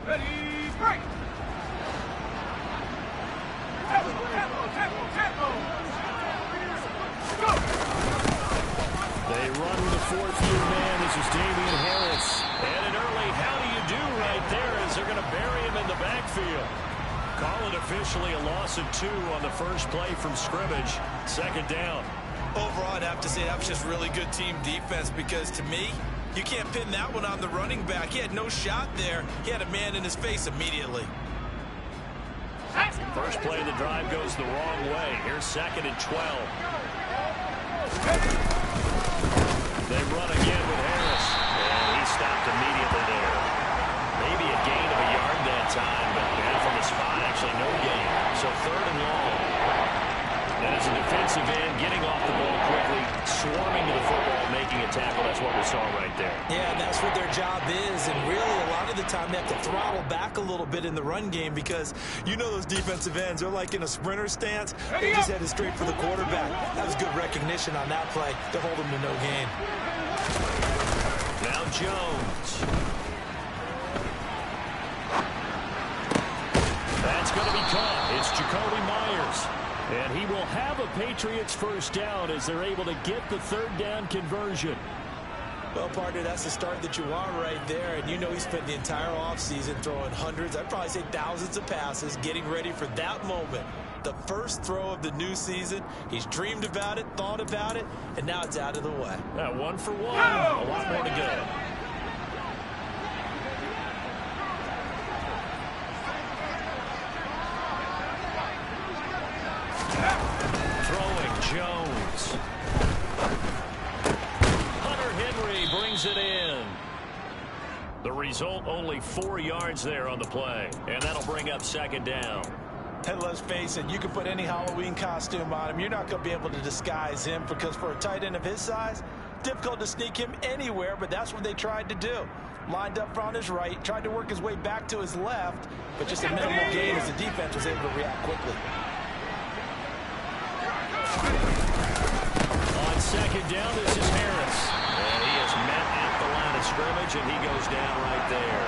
Ready, break! Tempo, tempo, tempo, tempo! Go! They run with the fourth-year man. This is Damian Harris. And an early how do you do right there as they're going to bury him in the backfield. Call it officially a loss of 2 on the first play from scrimmage. Second down. Overall, I'd have to say that was just really good team defense because, to me, you can't pin that one on the running back. He had no shot there. He had a man in his face immediately. First play of the drive goes the wrong way. Here's 2nd and 12. They run again with Harris. And he stopped immediately there. Maybe a gain of a yard that time, but from the spot, actually no gain. So 3rd and long. And as a defensive end, getting off the ball quickly, swarming to the football, making a tackle. That's what we saw right there. Yeah, that's what their job is. And really, a lot of the time, they have to throttle back a little bit in the run game because you know those defensive ends, they're like in a sprinter stance. They just headed straight for the quarterback. That was good recognition on that play to hold them to no gain. Now Jones. That's going to be caught. It's Jacoby Myers. And he will have a Patriots first down as they're able to get the 3rd down conversion. Well, partner, that's the start that you want right there. And you know he spent the entire offseason throwing hundreds, I'd probably say thousands of passes, getting ready for that moment. The first throw of the new season. He's dreamed about it, thought about it, and now it's out of the way. 1 for 1. A lot more to go. Throwing Jones. Hunter Henry brings it in. The result, only 4 yards there on the play. And that'll bring up 2nd down. And let's face it, you can put any Halloween costume on him. You're not going to be able to disguise him because for a tight end of his size, difficult to sneak him anywhere, but that's what they tried to do. Lined up on his right, tried to work his way back to his left, but just a minimal gain as the defense was able to react quickly. On 2nd down, this is Harris. And he is met at the line of scrimmage, and he goes down right there.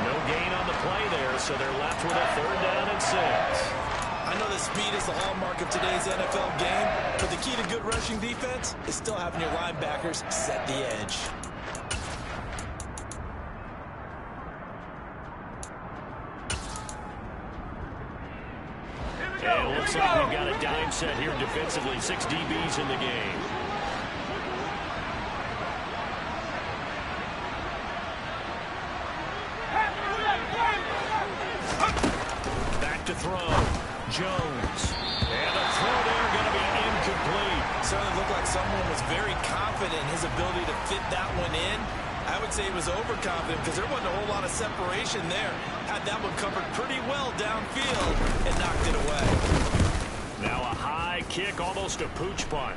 No gain on the play there, so they're left with a 3rd down and 6. I know that speed is the hallmark of today's NFL game, but the key to good rushing defense is still having your linebackers set the edge. And it looks like we've got a dime set here defensively. 6 DBs in the game. Back to throw. Jones. And a throw there going to be incomplete. Certainly looked like someone was very confident in his ability to fit that one in. I would say he was overconfident because there wasn't a whole lot of separation there. Had that one covered pretty well downfield and knocked it away. Now a high kick, almost a pooch punt.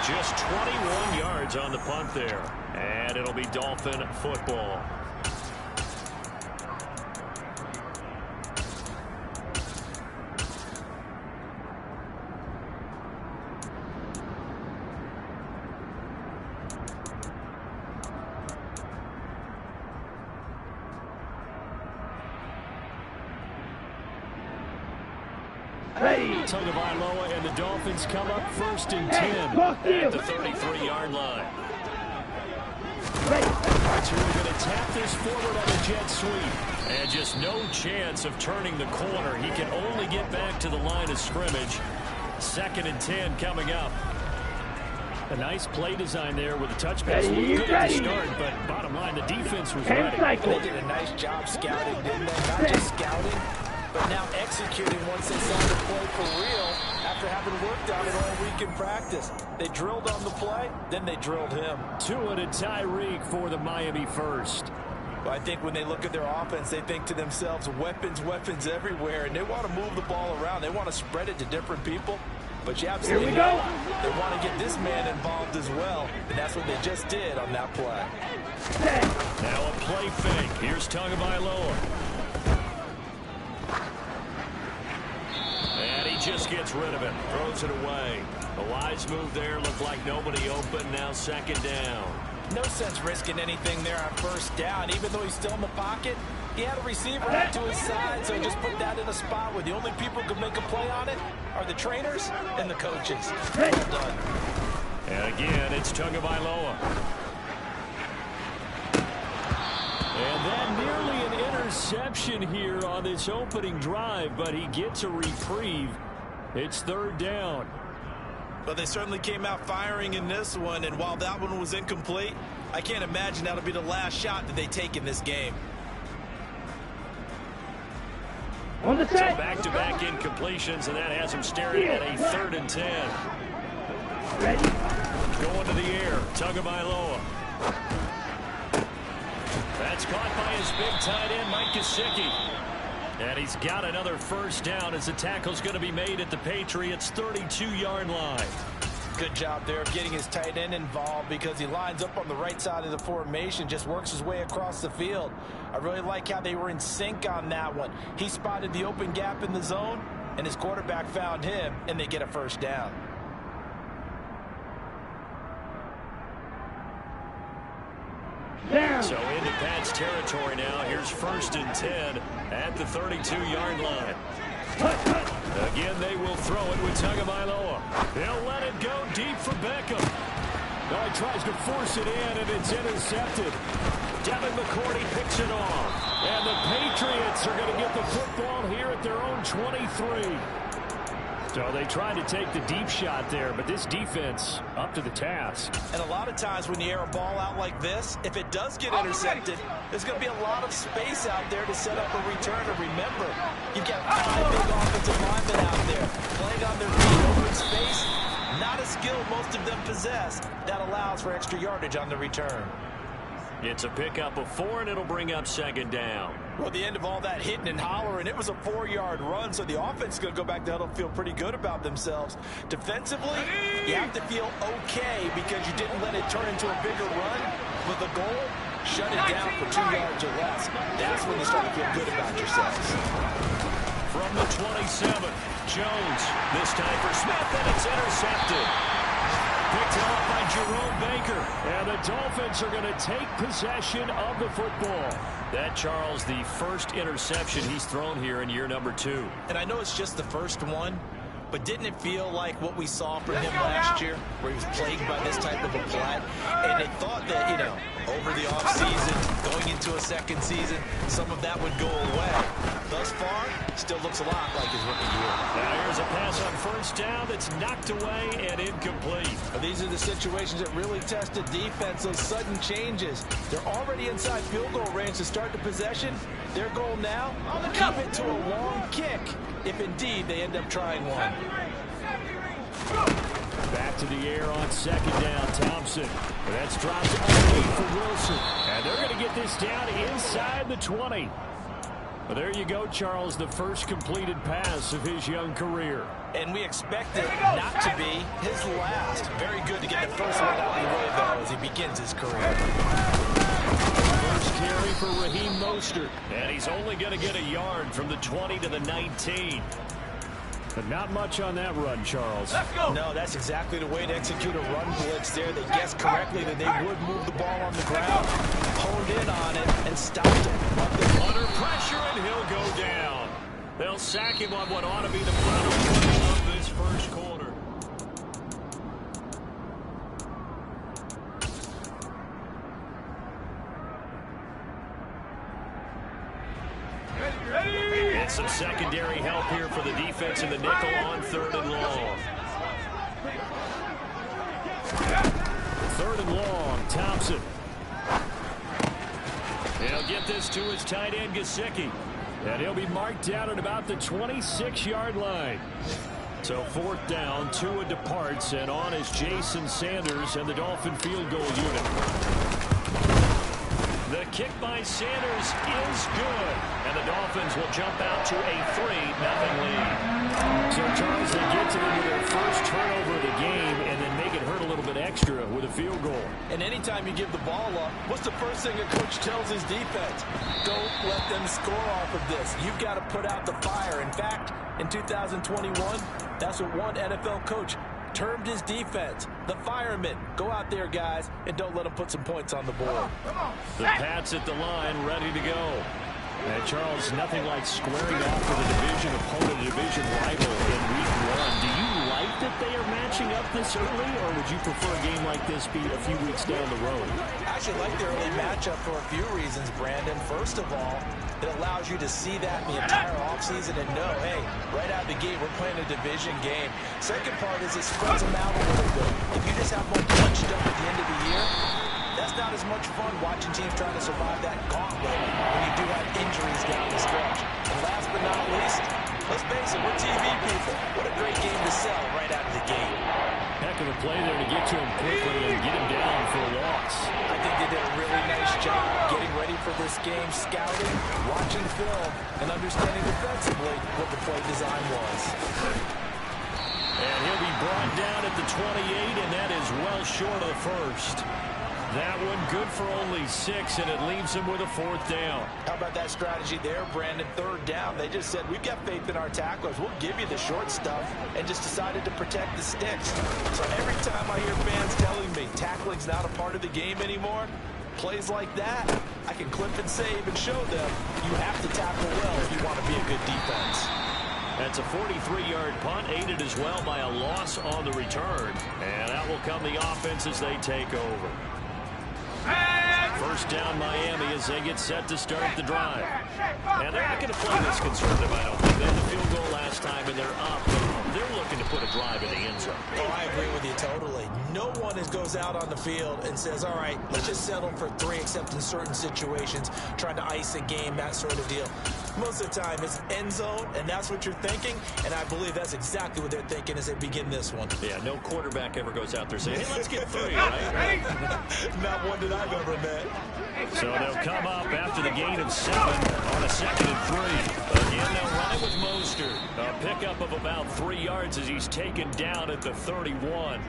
Just 21 yards on the punt there. And it'll be Dolphin football. Tagovailoa and the Dolphins come up 1st and 10 at the 33-yard line. Tua going to tap this forward on a jet sweep. And just no chance of turning the corner. He can only get back to the line of scrimmage. 2nd and 10 coming up. A nice play design there with the touch pass. Looked good at the start, but bottom line, the defense was ready. They did a nice job scouting, didn't they? Not just scouting, but now executing once they saw the play for real after having worked on it all week in practice. They drilled on the play, then they drilled him. Tua to Tyreek for the Miami first. But I think when they look at their offense, they think to themselves, weapons, weapons everywhere, and they want to move the ball around. They want to spread it to different people. But you absolutely know they want to get this man involved as well, and that's what they just did on that play. Now a play fake. Here's Tagovailoa. And he just gets rid of it. Throws it away. A wise move there. Looked like nobody open. Now 2nd down. No sense risking anything there on first down. Even though he's still in the pocket, he had a receiver out to his side, so he just put that in a spot where the only people who can make a play on it are the trainers and the coaches. Well done. And again, it's Tagovailoa. And that nearly an interception here on this opening drive, but he gets a reprieve. It's third down. But they certainly came out firing in this one, and while that one was incomplete, I can't imagine that'll be the last shot that they take in this game. So back-to-back incompletions, and that has him staring at a 3rd and 10. Going to the air, Tagovailoa. That's caught by his big tight end, Mike Gesicki. And he's got another first down as the tackle's going to be made at the Patriots' 32-yard line. Good job there of getting his tight end involved because he lines up on the right side of the formation, just works his way across the field. I really like how they were in sync on that one. He spotted the open gap in the zone, and his quarterback found him, and they get a first down. So into Pat's territory now. Here's 1st and 10 at the 32-yard line. Again, they will throw it with Tagovailoa. They'll let it go deep for Beckham. Now he tries to force it in, and it's intercepted. Devin McCourty picks it off. And the Patriots are going to get the football here at their own 23. So they tried to take the deep shot there, but this defense up to the task. And a lot of times when you air a ball out like this, if it does get intercepted, there's going to be a lot of space out there to set up a return. And remember, you've got 5 big offensive linemen out there playing on their feet over in space. Not a skill most of them possess that allows for extra yardage on the return. It's a pickup of 4, and it'll bring up 2nd down. Well, the end of all that hitting and hollering, it was a 4-yard run, so the offense is going to go back to huddle and feel pretty good about themselves. Defensively, you have to feel okay because you didn't let it turn into a bigger run. But the goal, shut it down for 2 yards or less. That's when you start to feel good about yourselves. From the 27, Jones. This time for Smith, and it's intercepted. Picked off by Jerome Baker. And the Dolphins are going to take possession of the football. That, Charles, the first interception he's thrown here in year number 2. And I know it's just the first one, but didn't it feel like what we saw from him last year, where he was plagued by this type of a play? And they thought that, you know, over the offseason, going into a second season, some of that would go away. Thus far, still looks a lot like his rookie year. Now here's a pass on first down that's knocked away and incomplete. But these are the situations that really test the defense, those sudden changes. They're already inside field goal range to start the possession. Their goal now, keep it to a long kick, if indeed they end up trying one. Back to the air on 2nd down, Thompson. That's dropped underneath for Wilson. And they're going to get this down inside the 20. Well, there you go, Charles, the first completed pass of his young career. And we expect it not to be his last. Very good to get the first one out of the way, though, as he begins his career. First carry for Raheem Mostert. And he's only going to get a yard from the 20 to the 19. But not much on that run, Charles. Let's go. No, that's exactly the way to execute a run blitz there. They guessed correctly that they would move the ball on the ground, honed in on it, and stopped it. Under pressure, and he'll go down. They'll sack him on what ought to be the final play of this first quarter. And some secondary help here for the defense in the nickel on 3rd and long. 3rd and long, Thompson. He'll get this to his tight end, Gesicki. And he'll be marked down at about the 26-yard line. So 4th down, Tua departs, and on is Jason Sanders and the Dolphin field goal unit. The kick by Sanders is good, and the Dolphins will jump out to a 3-0 lead. So, Charles, they get to their first turnover of the game and then make it hurt a little bit extra with a field goal. And anytime you give the ball up, what's the first thing a coach tells his defense? Don't let them score off of this. You've got to put out the fire. In fact, in 2021, that's what one NFL coach termed his defense. The firemen. Go out there, guys, and don't let them put some points on the board. The Pats at the line, ready to go. And Charles, nothing like squaring off with a division opponent, a division rival in week 1. Do you like that they are matching up this early, or would you prefer a game like this be a few weeks down the road? I actually like the early matchup for a few reasons, Brandon. First of all, it allows you to see that in the entire offseason and know, hey, right out of the gate, we're playing a division game. Second part is it spreads them out a little bit. If you just have one bunched up at the end of the year, that's not as much fun watching teams trying to survive that gauntlet when you do have injuries down the stretch. And last but not least, let's face it, we're TV people. What a great game to sell right out of the gate. Heck of a play there to get to him quickly and get him down for a loss. I think they did a really nice job getting ready for this game, scouting, watching film, and understanding defensively what the play design was. And he'll be brought down at the 28, and that is well short of the first. That one good for only 6, and it leaves him with a 4th down. How about that strategy there, Brandon? 3rd down. They just said, we've got faith in our tacklers. We'll give you the short stuff, and just decided to protect the sticks. So every time I hear fans telling me tackling's not a part of the game anymore, plays like that, I can clip and save and show them you have to tackle well if you want to be a good defense. That's a 43-yard punt, aided as well by a loss on the return. And out will come the offense as they take over. First down Miami as they get set to start the drive. And they're not going to play this conservative, I don't think. They had the field goal last time and they're up. They're looking to put a drive in the end zone. Oh, I agree with you totally. No one goes out on the field and says, all right, let's just settle for 3 except in certain situations, trying to ice a game, that sort of deal. Most of the time it's end zone, and that's what you're thinking, and I believe that's exactly what they're thinking as they begin this one. Yeah, no quarterback ever goes out there saying, hey, let's get 3, right? Not one that I've ever met. So they'll come up after the gain of 7 on a 2nd and 3. Again, they'll run it with Mostert. A pickup of about 3 yards as he's taken down at the 31.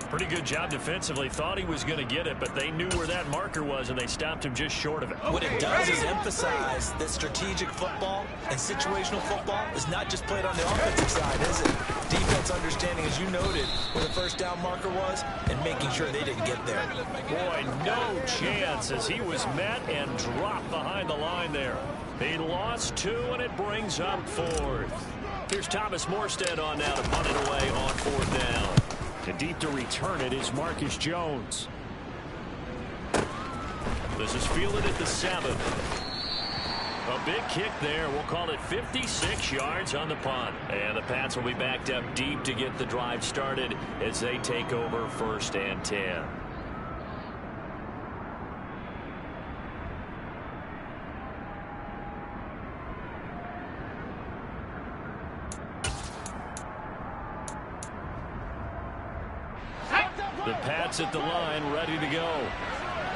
Pretty good job defensively. Thought he was going to get it, but they knew where that marker was, and they stopped him just short of it. What it does is emphasize that strategic football and situational football is not just played on the offensive side, is it? Defense understanding, as you noted, where the first down marker was and making sure they didn't get there. Boy, no chance as he was met and dropped behind the line there. He lost 2, and it brings up 4th. Here's Thomas Morstead on now to punt it away on 4th down. And deep to return it is Marcus Jones. This is fielded at the 7. A big kick there. We'll call it 56 yards on the punt. And the Pats will be backed up deep to get the drive started as they take over 1st and 10. The Pats at the line, ready to go.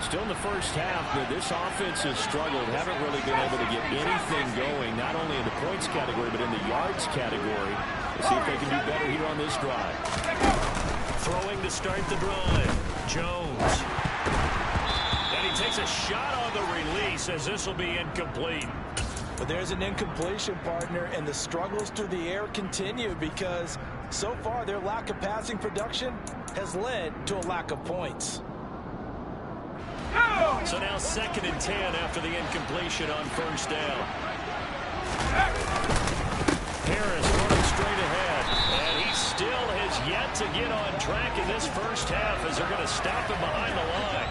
Still in the first half, but this offense has struggled. Haven't really been able to get anything going, not only in the points category, but in the yards category. Let's see if they can do better here on this drive. Throwing to start the drive. Jones. And he takes a shot on the release as this will be incomplete. But there's an incompletion, partner, and the struggles through the air continue because so far their lack of passing production has led to a lack of points. So now 2nd and 10 after the incompletion on 1st down. Harris running straight ahead, and he still has yet to get on track in this first half as they're going to stop him behind the line.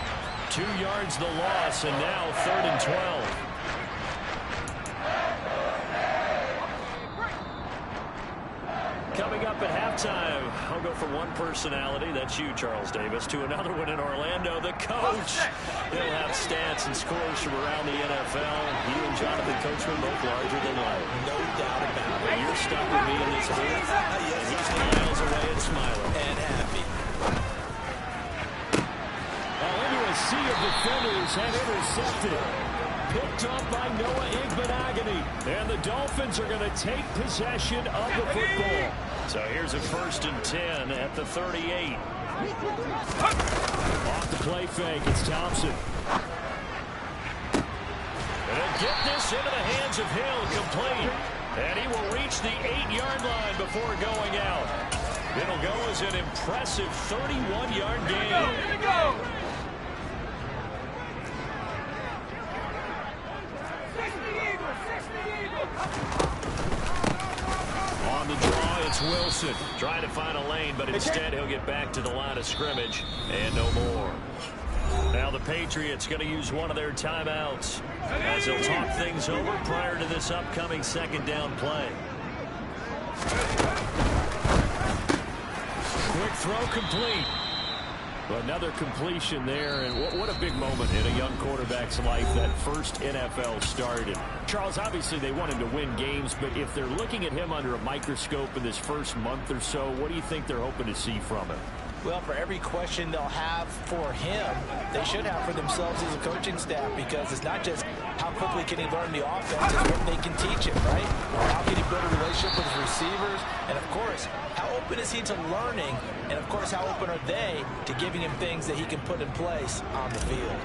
2 yards the loss, and now 3rd and 12. Coming up at halftime, I'll go from one personality, that's you, Charles Davis, to another one in Orlando, the coach. He'll have stats and scores from around the NFL. He and Jonathan Coachman both larger than life. No doubt about it. But you're stuck with me in this booth, and he's miles away and smiling. And happy. Now into a sea of defenders and intercepted. Picked up by Noah Igbenogany. And the Dolphins are going to take possession of the football. So here's a 1st and 10 at the 38. Off the play fake, it's Thompson. And get this into the hands of Hill, complete. And he will reach the 8-yard line before going out. It'll go as an impressive 31-yard Here we gain. go. Here we go. 60 Eagles. 60 Eagles. On the draw, it's Wilson. Trying to find a lane, but instead he'll get back to the line of scrimmage and no more. Now the Patriots going to use one of their timeouts as they'll talk things over prior to this upcoming second down play. Quick throw complete. Another completion there, and what a big moment in a young quarterback's life, that first NFL start. And Charles, obviously they want him to win games, but if they're looking at him under a microscope in this first month or so, what do you think they're hoping to see from him? Well, for every question they'll have for him, they should have for themselves as a coaching staff, because it's not just how quickly can he learn the offense, it's what they can teach him, right? How can he build a relationship with his receivers? And, of course, how open is he to learning? And, of course, how open are they to giving him things that he can put in place on the field?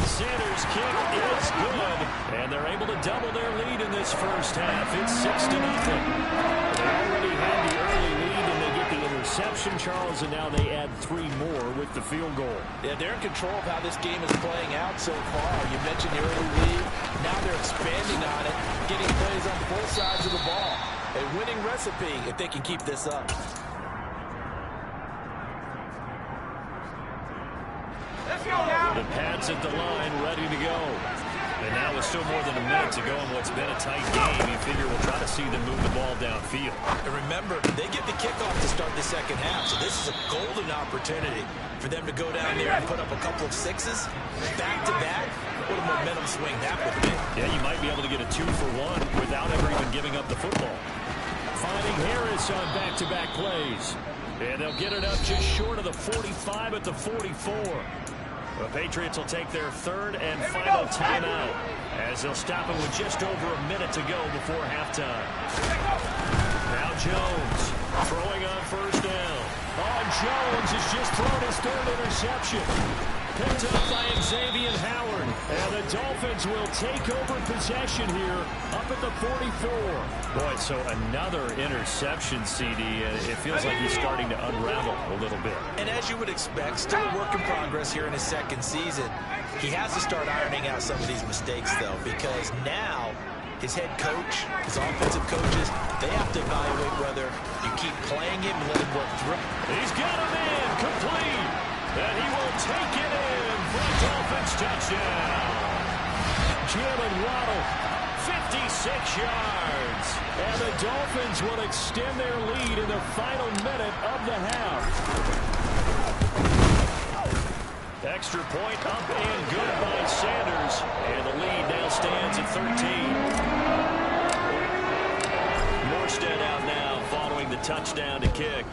Sanders' kick is good, and they're able to double their lead in this first half. It's 6-0. They already had the early lead, and they get the interception, Charles, and now they add 3 more with the field goal. Yeah, they're in control of how this game is playing out so far. You mentioned the early lead. Now they're expanding on it, getting plays on both sides of the ball. A winning recipe if they can keep this up. Let's go now. The Pats at the line, ready to go. And now with still more than a minute to go in what's been a tight game, you figure we'll try to see them move the ball downfield. And remember, they get the kickoff to start the second half, so this is a golden opportunity for them to go down there and put up a couple of sixes back-to-back. What a momentum swing that would be. Yeah, you might be able to get a 2-for-1 without ever even giving up the football. Finding Harris on back-to-back plays. And they'll get it up just short of the 45 at the 44. The Patriots will take their third and final timeout as they'll stop it with just over a minute to go before halftime. Now Jones throwing on first down. Oh, Jones has just thrown his third interception. Picked up by Xavier Howard. And the Dolphins will take over possession here up at the 44. Boy, so another interception, CD. It feels like he's starting to unravel a little bit. And as you would expect, still a work in progress here in his second season. He has to start ironing out some of these mistakes, though, because now his head coach, his offensive coaches, they have to evaluate whether you keep playing him and let him work through. He's got a man complete. And he will take it in for a Dolphins touchdown. Jalen Waddle, 56 yards. And the Dolphins will extend their lead in the final minute of the half. Extra point up and good by Sanders. And the lead now stands at 13. Morstead out now following the touchdown to kick.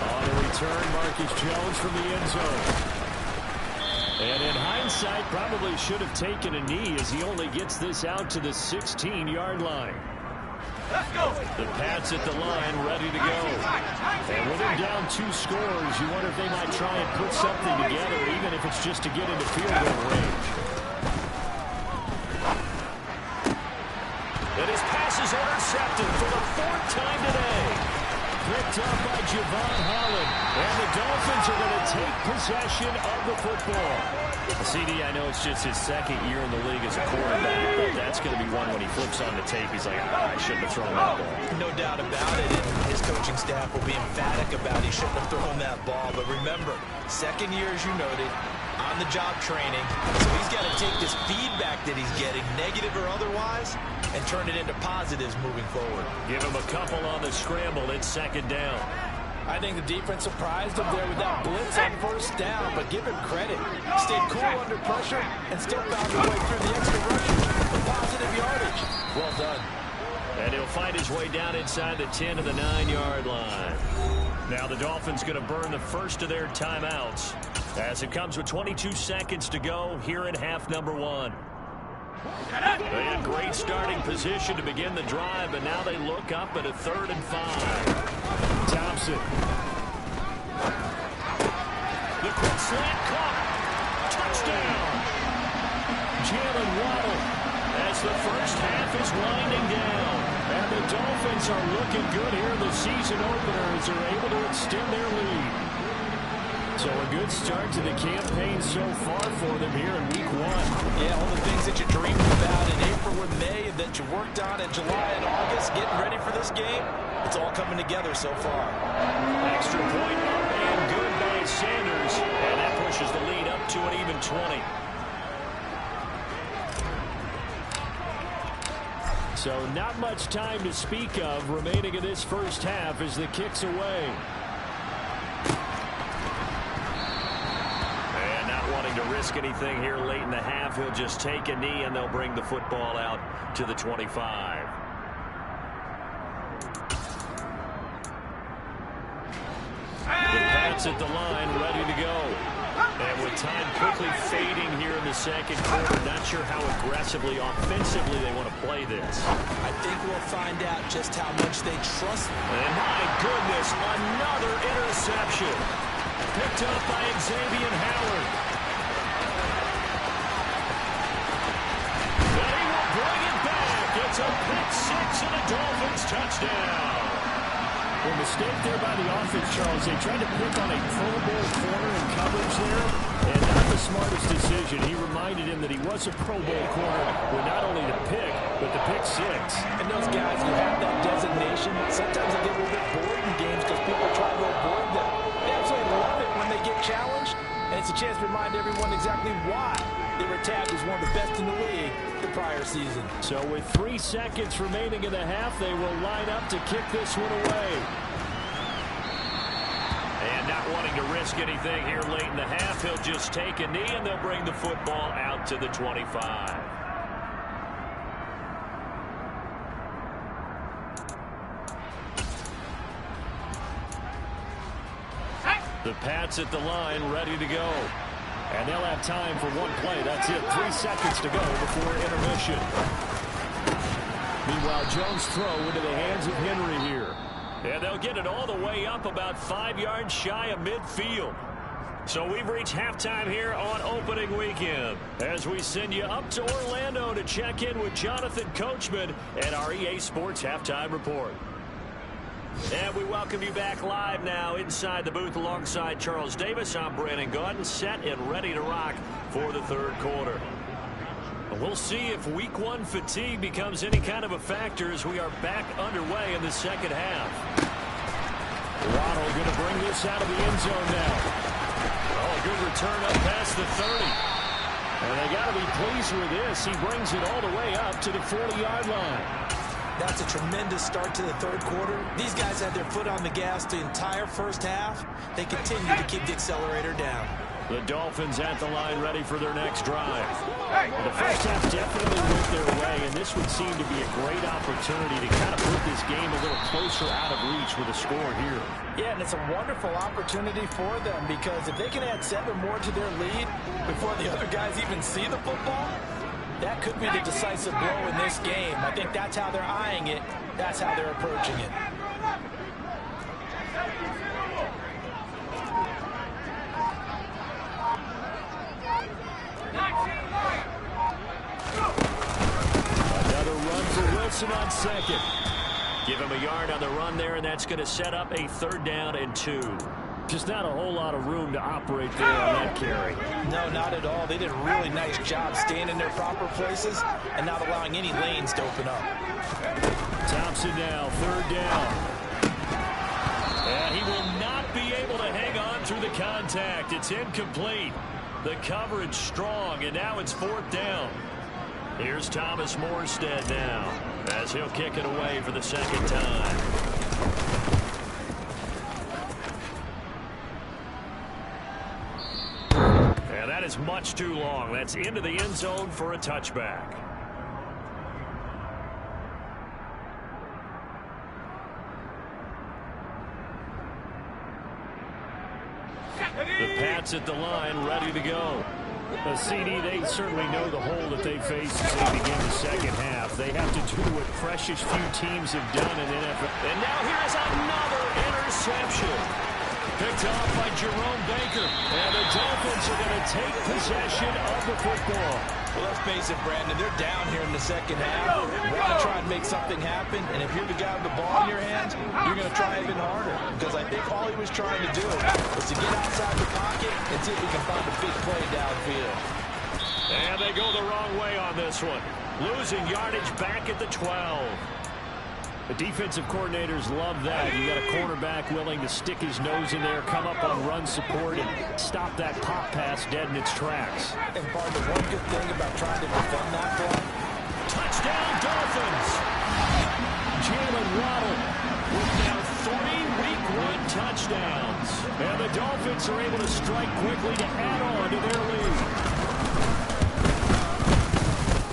On the return, Marcus Jones from the end zone. And in hindsight, probably should have taken a knee as he only gets this out to the 16-yard line. Let's go. The Pats at the line, ready to go. And with them down 2 scores, you wonder if they might try and put something together, even if it's just to get into field goal range. And his pass is intercepted for the 4th time today. Picked up by Javon Holland. And the Dolphins are going to take possession of the football. CD, I know it's just his second year in the league as a quarterback, but that's going to be one when he flips on the tape. He's like, I shouldn't have thrown that ball. No doubt about it, and his coaching staff will be emphatic about he shouldn't have thrown that ball. But remember, second year, as you noted, on-the-job training. So he's got to take this feedback that he's getting, negative or otherwise, and turn it into positives moving forward. Give him a couple on the scramble. It's second down. I think the defense surprised him there with that blitz on first down, but give him credit. Stayed cool under pressure and still found a way through the extra rushes for positive yardage. Well done. And he'll find his way down inside the 10 to the 9-yard line. Now the Dolphins going to burn the first of their timeouts as it comes with 22 seconds to go here in half number 1. They had great starting position to begin the drive, but now they look up at a 3rd and 5. Thompson. The quick slant caught. Touchdown. Jalen is winding down. And the Dolphins are looking good here in the season opener as they're able to extend their lead. So a good start to the campaign so far for them here in week 1. Yeah, all the things that you dreamed about in April and May and that you worked on in July and August, getting ready for this game, it's all coming together so far. Extra point up and good by Sanders. And that pushes the lead up to an even 20. So not much time to speak of remaining in this first half as the kick's away. And not wanting to risk anything here late in the half, he'll just take a knee and they'll bring the football out to the 25. The Pats at the line, ready to go. And with time quickly fading here in the second quarter, not sure how aggressively, offensively they want to play this. I think we'll find out just how much they trust. And my goodness, another interception. Picked up by Xavier Howard. And he will bring it back. It's a pick six and a Dolphins touchdown. Well, mistake there by the offense, Charles. They tried to pick on a Pro Bowl corner in coverage there, and not the smartest decision. He reminded him that he was a Pro Bowl corner with not only the pick, but the pick six. And those guys who have that designation, sometimes they get a little bit bored in games because people try to avoid them. They absolutely love it when they get challenged, and it's a chance to remind everyone exactly why they were tagged as one of the best in the league the prior season. So with 3 seconds remaining in the half, they will line up to kick this one away. And not wanting to risk anything here late in the half, he'll just take a knee and they'll bring the football out to the 25. The Pats at the line, ready to go. And they'll have time for one play. That's it. 3 seconds to go before intermission. Meanwhile, Jones' throw into the hands of Henry here. And they'll get it all the way up about 5 yards shy of midfield. So we've reached halftime here on opening weekend as we send you up to Orlando to check in with Jonathan Coachman and our EA Sports Halftime Report. And we welcome you back live now inside the booth alongside Charles Davis. I'm Brandon Gaudin, set and ready to rock for the third quarter. We'll see if week 1 fatigue becomes any kind of a factor as we are back underway in the second half. Waddle going to bring this out of the end zone now. Oh, good return up past the 30. And they got to be pleased with this. He brings it all the way up to the 40-yard line. That's a tremendous start to the third quarter. These guys had their foot on the gas the entire first half. They continue to keep the accelerator down. The Dolphins at the line ready for their next drive. Well, the first half definitely went their way, and this would seem to be a great opportunity to kind of put this game a little closer out of reach with a score here. Yeah, and it's a wonderful opportunity for them because if they can add 7 more to their lead before the other guys even see the football, that could be the decisive blow in this game. I think that's how they're eyeing it. That's how they're approaching it. Another run for Wilson on second. Give him a yard on the run there, and that's going to set up a 3rd down and 2. Just not a whole lot of room to operate there on that carry. No, not at all. They did a really nice job staying in their proper places and not allowing any lanes to open up. Thompson now, 3rd down. And he will not be able to hang on through the contact. It's incomplete. The coverage strong, and now it's 4th down. Here's Thomas Morstead now as he'll kick it away for the 2nd time. And that is much too long. That's into the end zone for a touchback. The Pats at the line, ready to go. The CD, they certainly know the hole that they face as they begin the second half. They have to do what precious few teams have done in NFL. And now here is another interception. Picked off by Jerome Baker. And the Dolphins are going to take possession of the football. Well, let's face it, Brandon, they're down here in the second half. Want to try and make something happen, and if you're the guy with the ball in your hands, you're going to try even harder. Because I think all he was trying to do was to get outside the pocket and see if he can find a big play downfield. And they go the wrong way on this one. Losing yardage back at the 12. The defensive coordinators love that. You got a cornerback willing to stick his nose in there, come up on run support, and stop that pop pass dead in its tracks. And part of the one good thing about trying to defend that play. Touchdown, Dolphins! Jalen Waddle with now 3 Week 1 touchdowns. And the Dolphins are able to strike quickly to add on to their lead.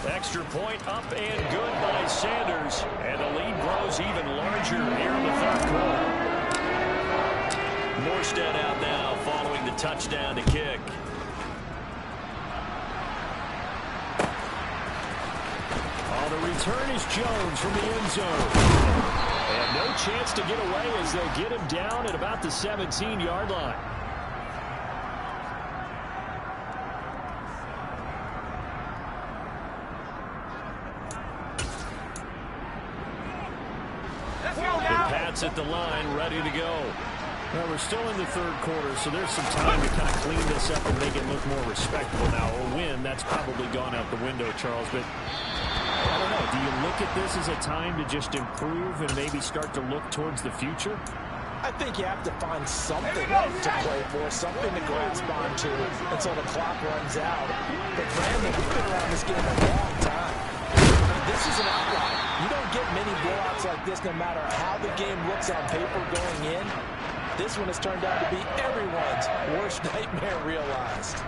Extra point up and good by Sanders. And the lead grows even larger here in the third quarter. Morstead out now following the touchdown to kick. Oh, the return is Jones from the end zone. And no chance to get away as they'll get him down at about the 17-yard line. At the line, ready to go. Well, we're still in the third quarter, so there's some time to kind of clean this up and make it look more respectable. Now, a win, that's probably gone out the window, Charles, but I don't know. Do you look at this as a time to just improve and maybe start to look towards the future? I think you have to find something to play for, something to grasp onto until the clock runs out. But Brandon, we've been around this game a long time. This is an outlier. You don't get many blowouts like this no matter how the game looks on paper going in. This one has turned out to be everyone's worst nightmare realized.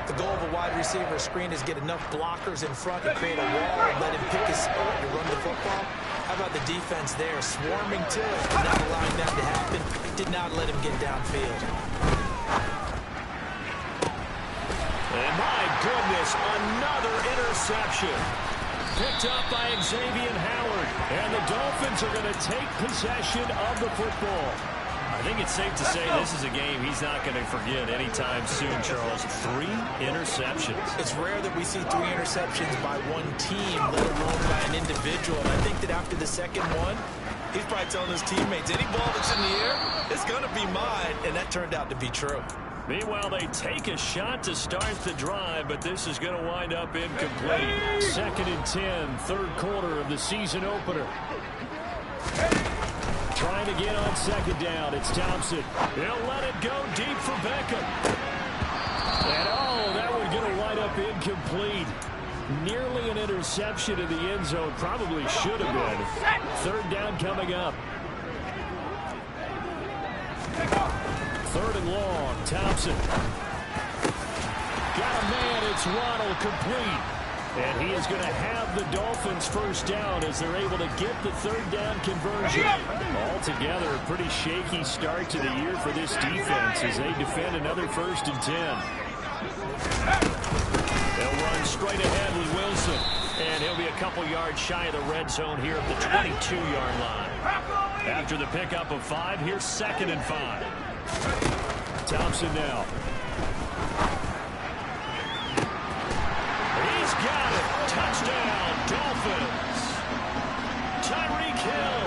The goal of a wide receiver screen is get enough blockers in front to create a wall and let him pick his spot to run the football. How about the defense there, swarming to it, not allowing that to happen, did not let him get downfield. And my goodness, another interception. Picked up by Xavier Howard. And the Dolphins are going to take possession of the football. I think it's safe to say this is a game he's not going to forget anytime soon, Charles. 3 interceptions. It's rare that we see 3 interceptions by one team, let alone by an individual. And I think that after the second one, he's probably telling his teammates, any ball that's in the air, it's going to be mine. And that turned out to be true. Meanwhile, they take a shot to start the drive, but this is going to wind up incomplete. 2nd and 10, third quarter of the season opener. Trying to get on 2nd down. It's Thompson. He'll let it go deep for Beckham. And oh, that one's going to wind up incomplete. Nearly an interception in the end zone. Probably should have been. 3rd down coming up. 3rd and long. Thompson. Got a man. It's Waddle complete. And he is going to have the Dolphins first down as they're able to get the 3rd down conversion. Altogether, a pretty shaky start to the year for this defense as they defend another 1st and 10. They'll run straight ahead with Wilson. And he'll be a couple yards shy of the red zone here at the 22-yard line. After the pickup of 5, here's 2nd and 5. Thompson now. He's got it. Touchdown, Dolphins. Tyreek Hill,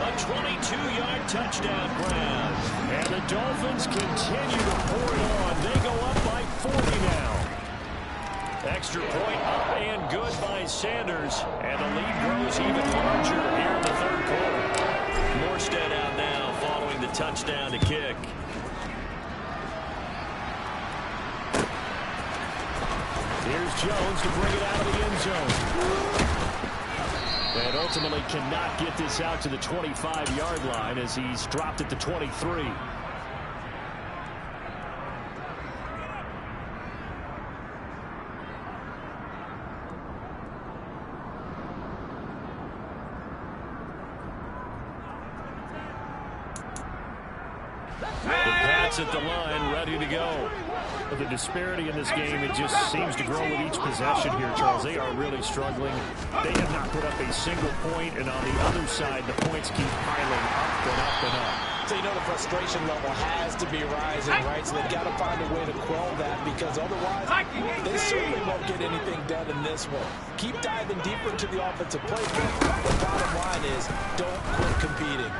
a 22-yard touchdown grab. And the Dolphins continue to pour it on. They go up by 40 now. Extra point up and good by Sanders. And the lead grows even larger here in the 3rd quarter. Morstead out now following the touchdown to kick. Here's Jones to bring it out of the end zone. And ultimately cannot get this out to the 25-yard line as he's dropped at the 23. At the line, ready to go. But the disparity in this game, it just seems to grow with each possession here, Charles. They are really struggling. They have not put up a single point, and on the other side, the points keep piling up and up and up. So you know the frustration level has to be rising, right? So they've got to find a way to quell that, because otherwise they certainly won't get anything done in this one. Keep diving deeper into the offensive playbook. The bottom line is don't quit competing.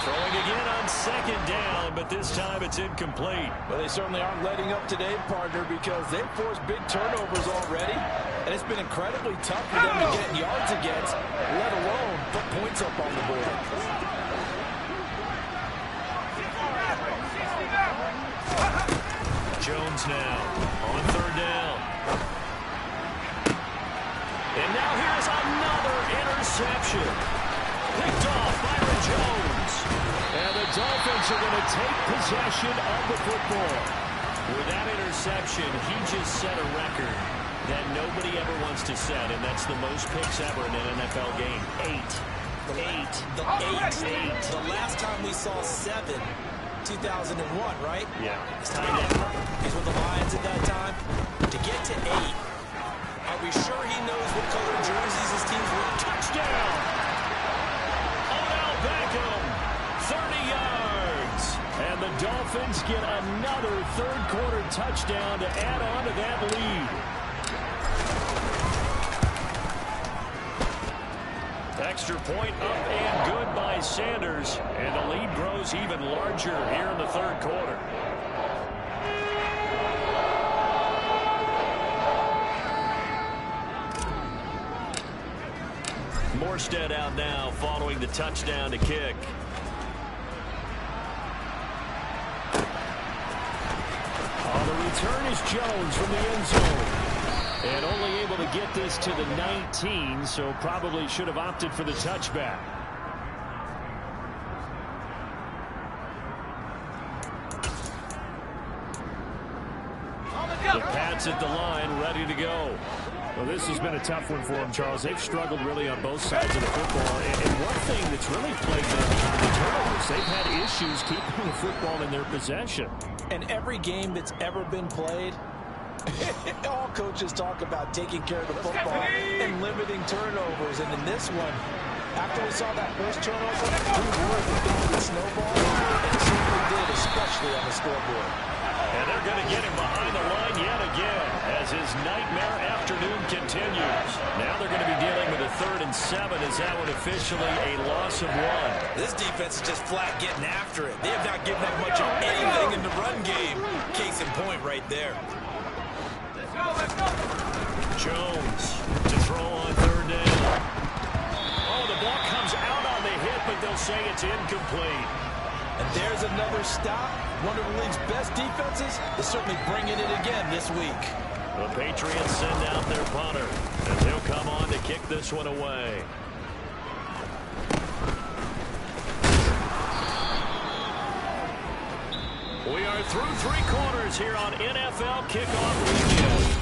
Throwing again on second down, but this time it's incomplete. Well, they certainly aren't letting up today, partner, because they've forced big turnovers already, and it's been incredibly tough for them to get yards against, let alone put points up on the board. Jones now on third down. And now here's another interception. Picked off Byron Jones. And the Dolphins are going to take possession of the football. With that interception, he just set a record that nobody ever wants to set, and that's the most picks ever in an NFL game. 8. The last time we saw 7, 2001, right? Yeah. It's time he's with the Lions at that time. To get to 8, are we sure he knows what color jerseys his team's wearing? Touchdown! Odell Beckham, 30 yards. And the Dolphins get another third-quarter touchdown to add on to that lead. Extra point up and good by Sanders. And the lead grows even larger here in the third quarter. Morstead out now following the touchdown to kick. The return is Jones from the end zone. And only able to get this to the 19, so probably should have opted for the touchback. The Pats at the line, ready to go. Well, this has been a tough one for them, Charles. They've struggled really on both sides of the football. And one thing that's really plagued them is the turnovers. They've had issues keeping the football in their possession. And every game that's ever been played, all coaches talk about taking care of the football and limiting turnovers. And in this one, after we saw that first turnover, we worried that things would snowball. And it certainly did, especially on the scoreboard. And they're going to get him behind the line yet again as his nightmare afternoon continues. Now they're going to be dealing with a 3rd and 7. Is that one officially a loss of 1? This defense is just flat getting after it. They have not given up much of anything in the run game. Case in point right there. Let's go. Jones to throw on 3rd down. Oh, the ball comes out on the hit, but they'll say it's incomplete. And there's another stop. One of the league's best defenses is certainly bringing it again this week. The Patriots send out their punter, and he'll come on to kick this one away. We are through 3 quarters here on NFL Kickoff Weekend.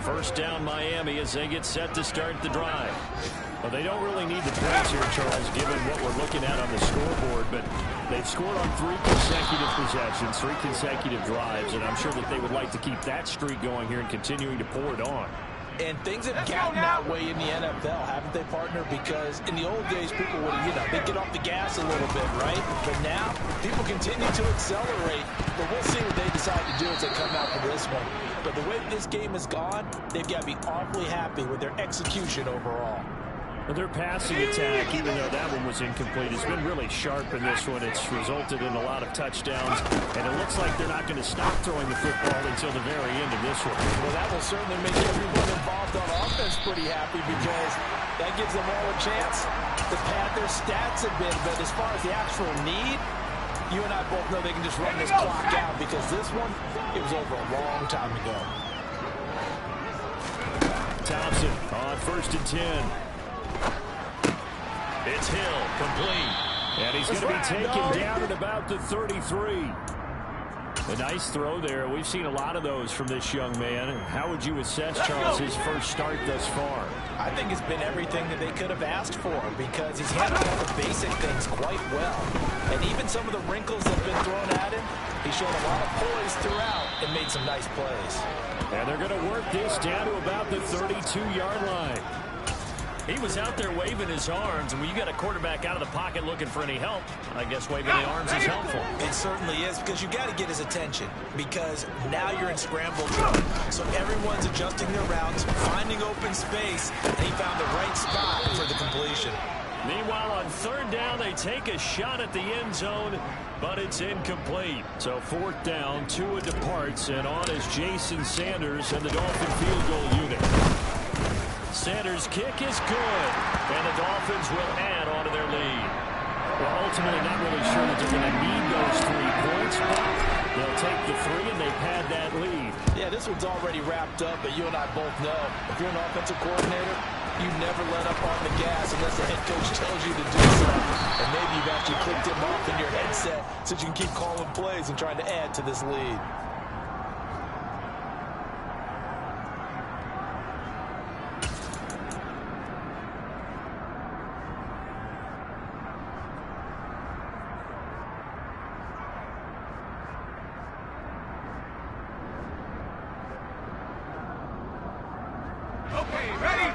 First down Miami as they get set to start the drive. Well, they don't really need the points here, Charles, given what we're looking at on the scoreboard, but they've scored on 3 consecutive possessions, 3 consecutive drives, and I'm sure that they would like to keep that streak going here and continuing to pour it on. And things have gotten that way in the NFL, haven't they, partner? Because in the old days, people would, they'd get off the gas a little bit, right? But now, people continue to accelerate. But we'll see what they decide to do as they come out for this one. But the way this game has gone, they've got to be awfully happy with their execution overall. Well, their passing attack, even though that one was incomplete, has been really sharp in this one. It's resulted in a lot of touchdowns, and it looks like they're not going to stop throwing the football until the very end of this one. Well, that will certainly make everyone involved on offense pretty happy, because that gives them all a chance to pad their stats a bit. But as far as the actual need, you and I both know they can just run this clock out, because this one, it was over a long time ago. Thompson on 1st and 10. It's Hill, complete. And he's going to be taken down at about the 33. A nice throw there. We've seen a lot of those from this young man. How would you assess, Charles, his first start thus far? I think it's been everything that they could have asked for because he's handled all the basic things quite well. And even some of the wrinkles that have been thrown at him, he's shown a lot of poise throughout and made some nice plays. And they're going to work this down to about the 32-yard line. He was out there waving his arms, and when you got a quarterback out of the pocket looking for any help, I guess waving the arms is helpful. It certainly is because you got to get his attention because now you're in scramble mode. So everyone's adjusting their routes, finding open space, and he found the right spot for the completion. Meanwhile, on third down, they take a shot at the end zone, but it's incomplete. So fourth down, Tua departs, and on is Jason Sanders and the Dolphin field goal unit. Sanders' kick is good, and the Dolphins will add on to their lead. Well, ultimately, not really sure that they're going to need those 3 points, but they'll take the 3, and they've had that lead. Yeah, this one's already wrapped up, but you and I both know if you're an offensive coordinator, you never let up on the gas unless the head coach tells you to do so. And maybe you've actually clicked him off in your headset so you can keep calling plays and trying to add to this lead.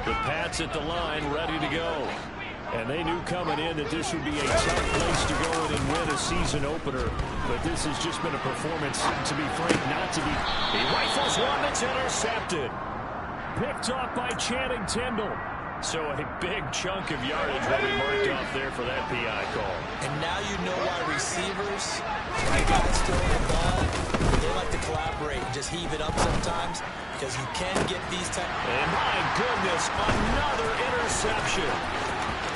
The Pats at the line, ready to go. And they knew coming in that this would be a tough place to go in and win a season opener. But this has just been a performance, to be frank, not to be. He rifles one that's intercepted. Picked off by Channing Tindall. So a big chunk of yardage will be marked off there for that PI call. And now you know why receivers, right guys throwing the ball, they like to collaborate and just heave it up sometimes because you can get these type. And my goodness, another interception.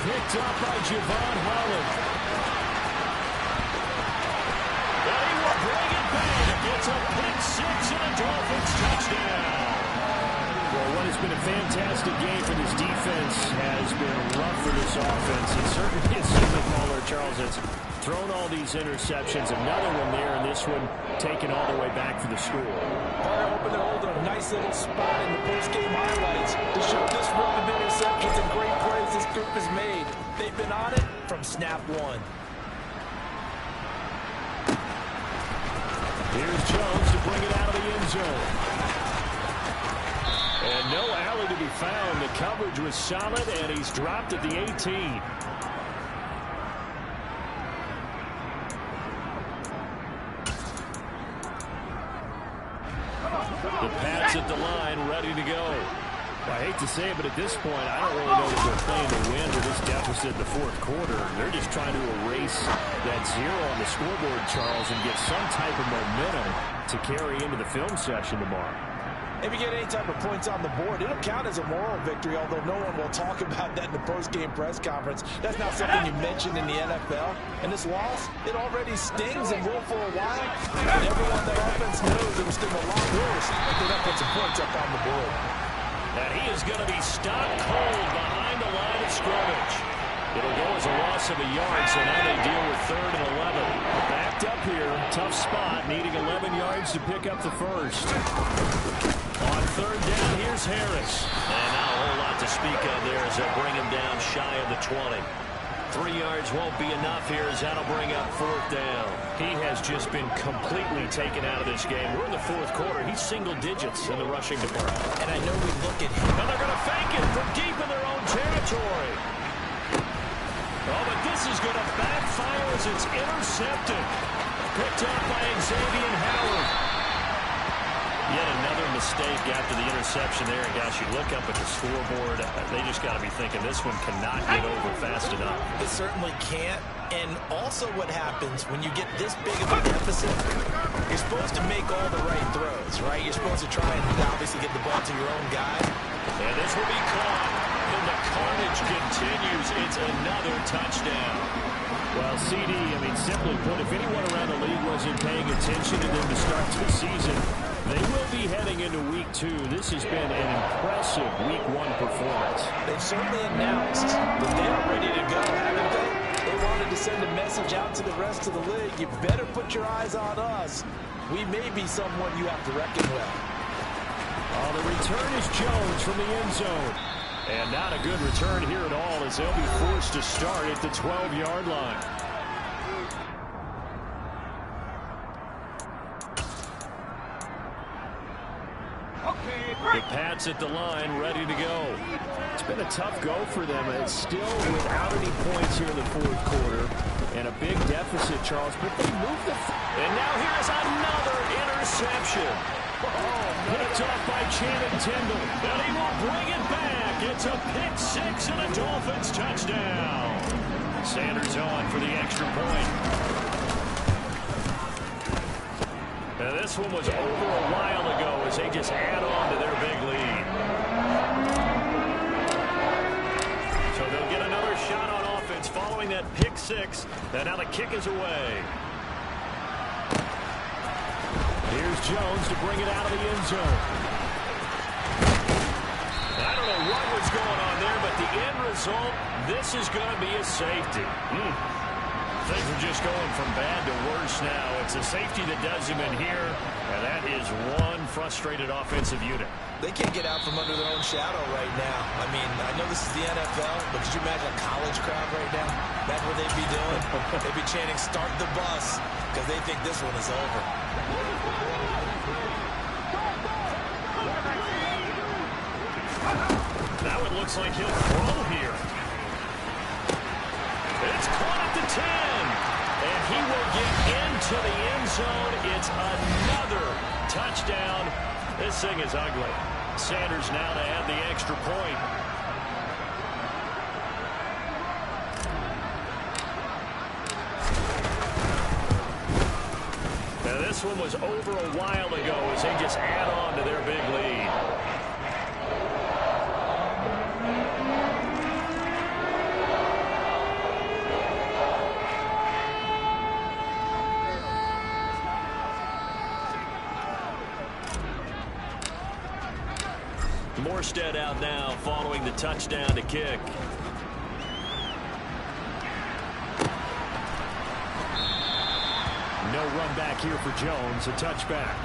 Picked up by Javon Holland. And he will bring it back. It's a pick 6 and a Dolphins touchdown. Well, what has been a fantastic game for this defense has been rough for this offense. And certainly a signal caller, Charles, has thrown all these interceptions. Another one there, and this one taken all the way back for the score. They're hoping to hold a nice little spot in the post-game highlights to show this run of interceptions and great plays this group has made. They've been on it from snap one. Here's Jones to bring it out of the end zone. And no alley to be found. The coverage was solid, and he's dropped at the 18. The Pats at the line, ready to go. I hate to say it, but at this point, I don't really know that they're playing to win with this deficit in the fourth quarter. They're just trying to erase that 0 on the scoreboard, Charles, and get some type of momentum to carry into the film session tomorrow. If you get any type of points on the board, it'll count as a moral victory, although no one will talk about that in the post-game press conference. That's not something you mentioned in the NFL. And this loss, it already stings and will for a while. But everyone that offense knows it was still a lot worse if they don't put some points up on the board. And he is going to be stopped cold behind the line of scrimmage. It'll go as a loss of a yard, so now they deal with 3rd and 11. Backed up here, tough spot, needing 11 yards to pick up the first. On 3rd down, here's Harris. And not a whole lot to speak of there as they'll bring him down shy of the 20. 3 yards won't be enough here as that'll bring up 4th down. He has just been completely taken out of this game. We're in the fourth quarter. He's single digits in the rushing department. And I know we look at him. And they're going to fake it from deep in their own territory. Oh, but this is going to backfire as it's intercepted. Picked up by Xavier Howard. Yet another mistake after the interception there. And gosh, you look up at the scoreboard, they just got to be thinking this one cannot get over fast enough. It certainly can't. And also what happens when you get this big of a deficit, you're supposed to make all the right throws, right? You're supposed to try and obviously get the ball to your own guy. And this will be caught. And the carnage continues. It's another touchdown. Well, CD, I mean, simply put, if anyone around the league wasn't paying attention to them to start the season, they will be heading into Week 2. This has been an impressive Week 1 performance. They've certainly announced that they're ready to go, haven't they? They wanted to send a message out to the rest of the league. You better put your eyes on us we may be someone you have to reckon with. Oh, the return is Jones from the end zone. And not a good return here at all, as they'll be forced to start at the 12-yard line. The Pats at the line, ready to go. It's been a tough go for them. It's still without any points here in the fourth quarter. And a big deficit, Charles, but they moved the... And now here's another interception. Picked off by Channing Tindall. And he will bring it back. It's a pick six and a Dolphins touchdown. Sanders on for the extra point. Now this one was over a while ago as they just add on to their big lead. So they'll get another shot on offense following that pick six. And now the kick is away. Here's Jones to bring it out of the end zone. I don't know what was going on there, but the end result, this is going to be a safety. Things are just going from bad to worse now. It's a safety that does him in here, and that is one frustrated offensive unit. They can't get out from under their own shadow right now. I mean, I know this is the NFL, but could you imagine a college crowd right now? That's what they'd be doing. They'd be chanting, "Start the bus," because they think this one is over. Now it looks like he'll throw here. It's caught at the 10. And he will get into the end zone. It's another touchdown. This thing is ugly. Sanders now to add the extra point. Now this one was over a while ago as they just add on to their big lead. Morstead out now following the touchdown to kick. No run back here for Jones, a touchback.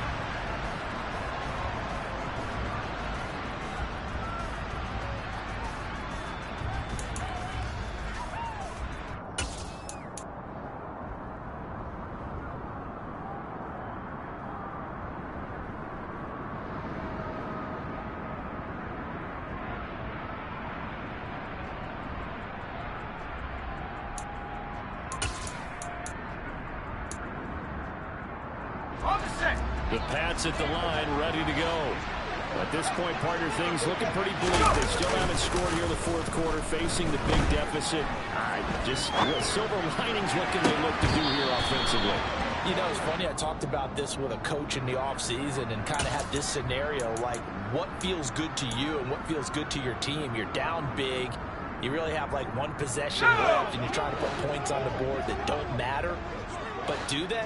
The Pats at the line, ready to go. At this point, partner, things looking pretty bleak. They still haven't scored here in the fourth quarter, facing the big deficit. Just silver linings, what can they look to do here offensively? You know, it's funny, I talked about this with a coach in the offseason and kind of had this scenario, like what feels good to you and what feels good to your team. You're down big. You really have like one possession left, and you're trying to put points on the board that don't matter. But do they?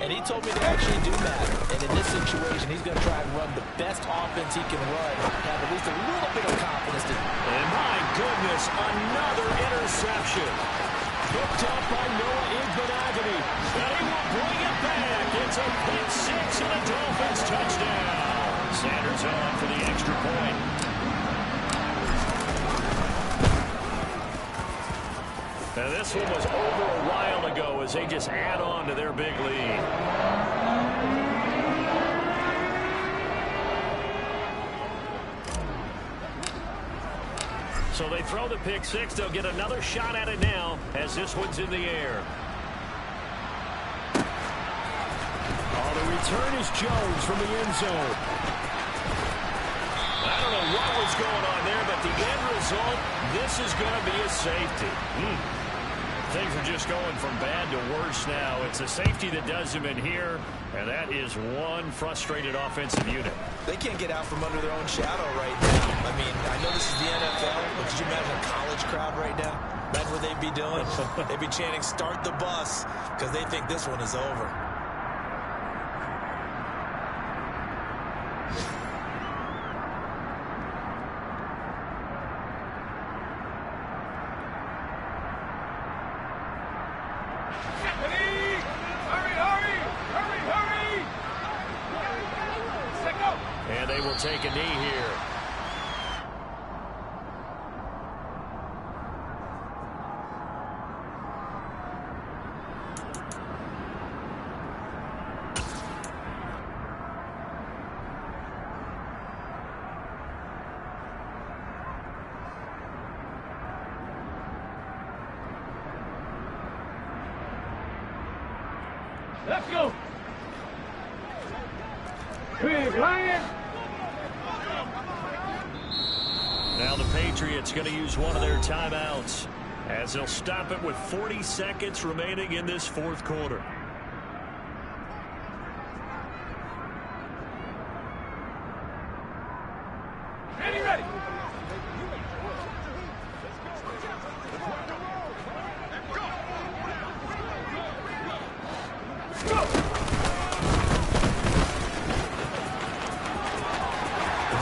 And he told me they actually do matter. And in this situation, he's going to try and run the best offense he can run, have at least a little bit of confidence. And my goodness, another interception. Picked up by Noah Igbinoghene. And he will bring it back. It's a pick six and a Dolphins touchdown. Sanders on for the extra point. Now this one was over a while ago as they just add on to their big lead. So they throw the pick six. They'll get another shot at it now as this one's in the air. Oh, the return is Jones from the end zone. I don't know what was going on there, but the end result, this is going to be a safety. Things are just going from bad to worse now. It's a safety that does him in here, and that is one frustrated offensive unit. They can't get out from under their own shadow right now. I mean, I know this is the NFL, but could you imagine a college crowd right now? That's what they'd be doing. They'd be chanting, "Start the bus," because they think this one is over. they will take a knee here. Let's go. Big Lion. Now the Patriots going to use one of their timeouts as they'll stop it with 40 seconds remaining in this fourth quarter. Ready, ready. Go.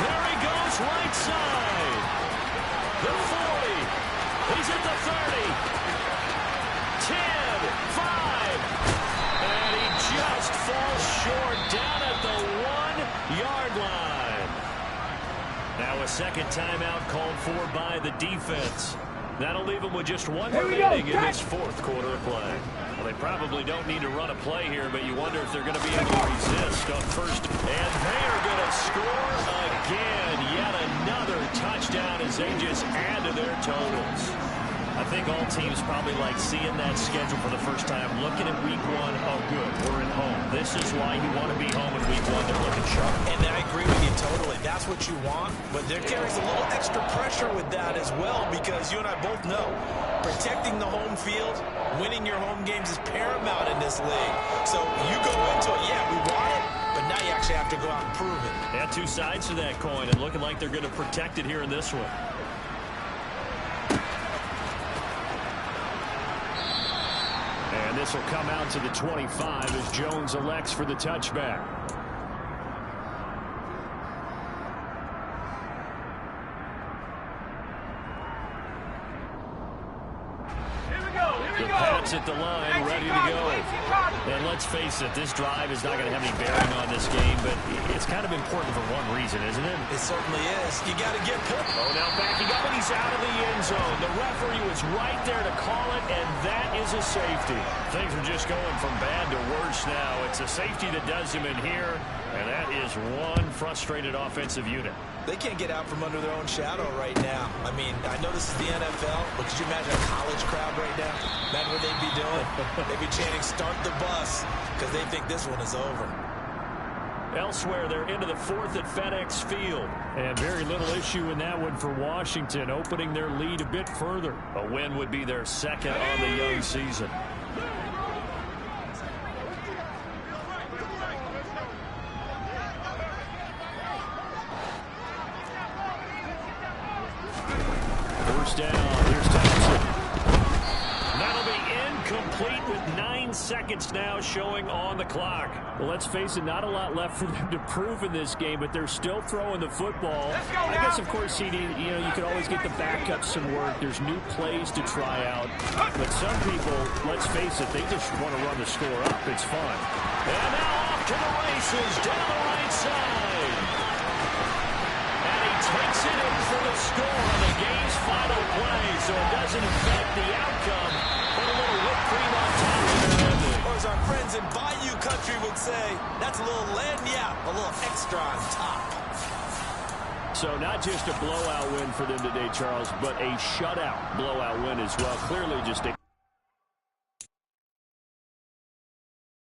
There he goes, right side. The 40. He's at the 30. 10, 5. And he just falls short down at the 1-yard line. Now a second timeout called for by the defense. That'll leave them with just one remaining in this fourth quarter of play. Well, they probably don't need to run a play here, but you wonder if they're going to be able to resist on first. And they are going to score again. Yet another touchdown as they just add to their totals. I think all teams probably like seeing that schedule for the first time, looking at week one. Oh, good, we're at home. This is why you want to be home in week one. They're looking sharp. And I agree with you totally. That's what you want. But there carries a little extra pressure with that as well, because you and I both know protecting the home field, winning your home games is paramount in this league. So you go into it, yeah, we want it, but now you actually have to go out and prove it. Yeah, two sides to that coin, and looking like they're going to protect it here in this one. And this will come out to the 25 as Jones elects for the touchback. The Pats at the line, ready to go. And let's face it, this drive is not going to have any bearing on this game, but it's kind of important for one reason, isn't it? It certainly is. You got to get put. Oh, now backing up, and he's out of the end zone. The referee was right there to call it, and that is a safety. Things are just going from bad to worse now. It's a safety that does him in here, and that is one frustrated offensive unit. They can't get out from under their own shadow right now. I mean, I know this is the NFL, but could you imagine a college crowd right now? Imagine what they'd be doing. They'd be chanting, "Start the bus," because they think this one is over. Elsewhere, they're into the fourth at FedEx Field. And very little issue in that one for Washington, opening their lead a bit further. A win would be their second on the young season. First down, here's Thompson. That'll be incomplete with 9 seconds now showing on the clock. Well, let's face it, not a lot left for them to prove in this game, but they're still throwing the football. I guess, of course, CD, you could always get the backups some work. There's new plays to try out. But some people, let's face it, they just want to run the score up. It's fun. And now off to the races down the right side. And he takes it in for the score on the game's final play, so it doesn't affect the outcome, but a little whipped cream on top of it. Or as our friends in Bayou Country would say, that's a little lagniappe, a little extra on top. So not just a blowout win for them today, Charles, but a shutout blowout win as well. Clearly just a